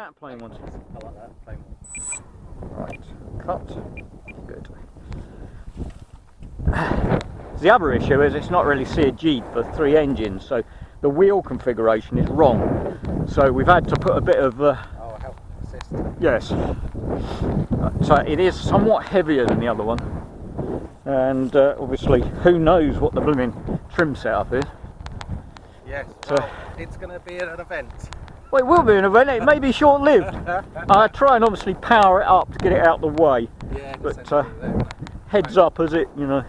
that? Plain ones. I like that, plain one. Right, cut. Good. The other issue is it's not really CG'd for 3 engines, so the wheel configuration is wrong. So we've had to put a bit of help assist. yes. So it is somewhat heavier than the other one, and obviously who knows what the blooming trim setup is. Yes. So, well, it's going to be an event. well, it will be an event. It may be short-lived. I try and obviously power it up to get it out of the way. Yeah, but heads up as it, you know.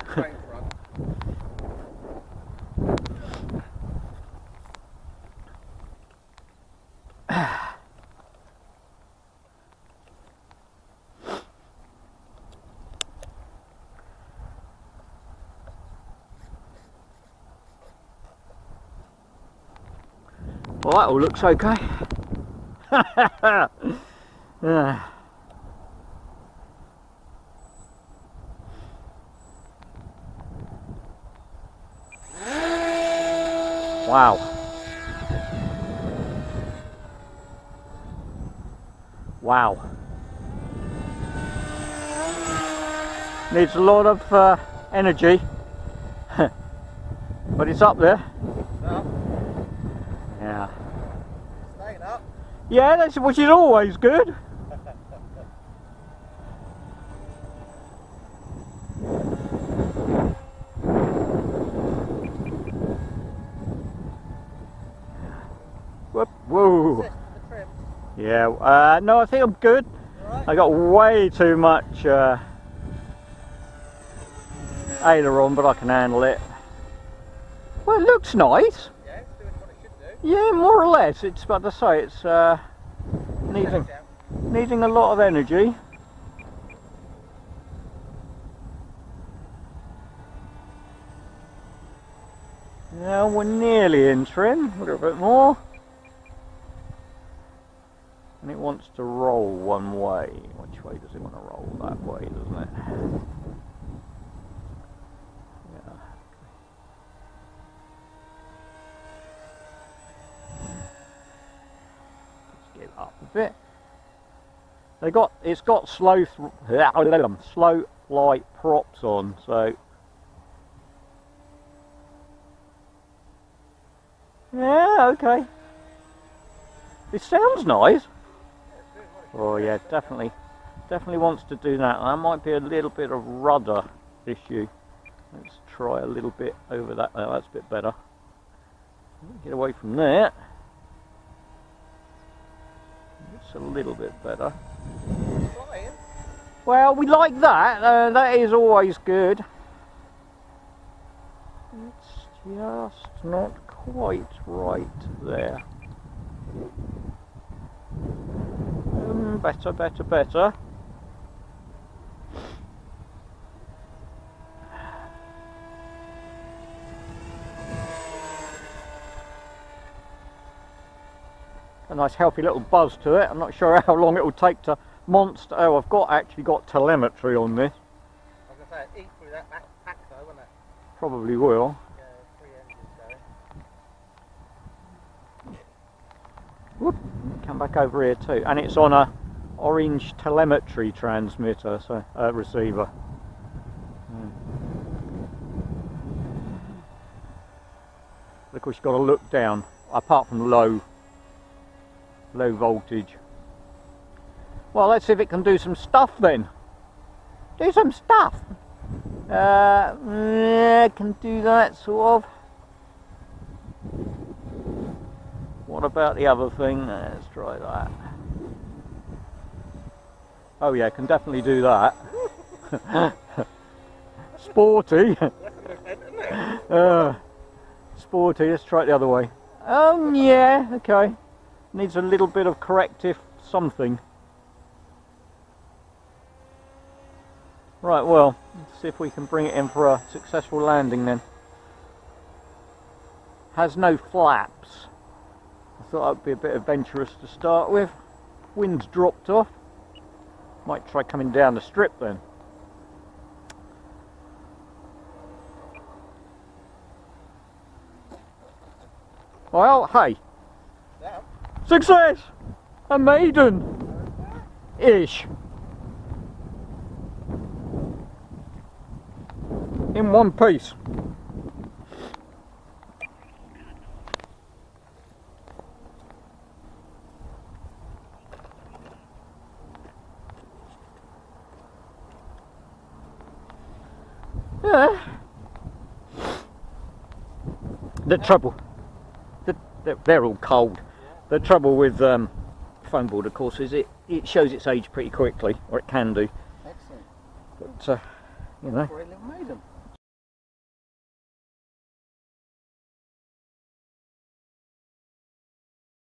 Well, that all looks okay. Yeah. Wow. Wow. Needs a lot of energy, but it's up there. Yeah. Staying up. Yeah, that's which is always good. Whoop, whoa. Yeah, no, I think I'm good. Right. I got way too much aileron, but I can handle it. Well, it looks nice. Yeah, it's doing what it should do. Yeah, more or less. It's, but I say, it's needing a lot of energy. Now we're nearly in trim, a little bit more. And it wants to roll one way. Which way does it want to roll? That way, doesn't it? Yeah. Let's get up a bit. It's got slow flight props on, so yeah, okay. It sounds nice. Oh yeah, definitely wants to do that. That might be a little bit of rudder issue. Let's try a little bit over that. Oh, that's a bit better. Get away from there. It's a little bit better. Well, we like that. That is always good. It's just not quite right there. Better. A nice healthy little buzz to it. I'm not sure how long it will take to monster. Oh, I've actually got telemetry on this. I was going to say, eat through that pack though, wouldn't it? Probably will. Yeah, 3 engines going. Whoop. Come back over here too, and it's on a orange telemetry transmitter, so receiver. Of course, you've got to look down. Apart from low voltage. Well, let's see if it can do some stuff then. Do some stuff. Yeah, can do that sort of. What about the other thing? Let's try that. Oh yeah, can definitely do that. Sporty. Sporty, let's try it the other way. Yeah, okay. Needs a little bit of corrective something. Right, well, let's see if we can bring it in for a successful landing then. Has no flaps. I thought that would be a bit adventurous to start with. Wind's dropped off. Might try coming down the strip then. Well, hey. Yeah. Success! A Maiden! Ish. In one piece. Yeah. The trouble, they're all cold. The trouble with foam board, of course, is it shows its age pretty quickly, or it can do. Excellent. But you know. Brilliant.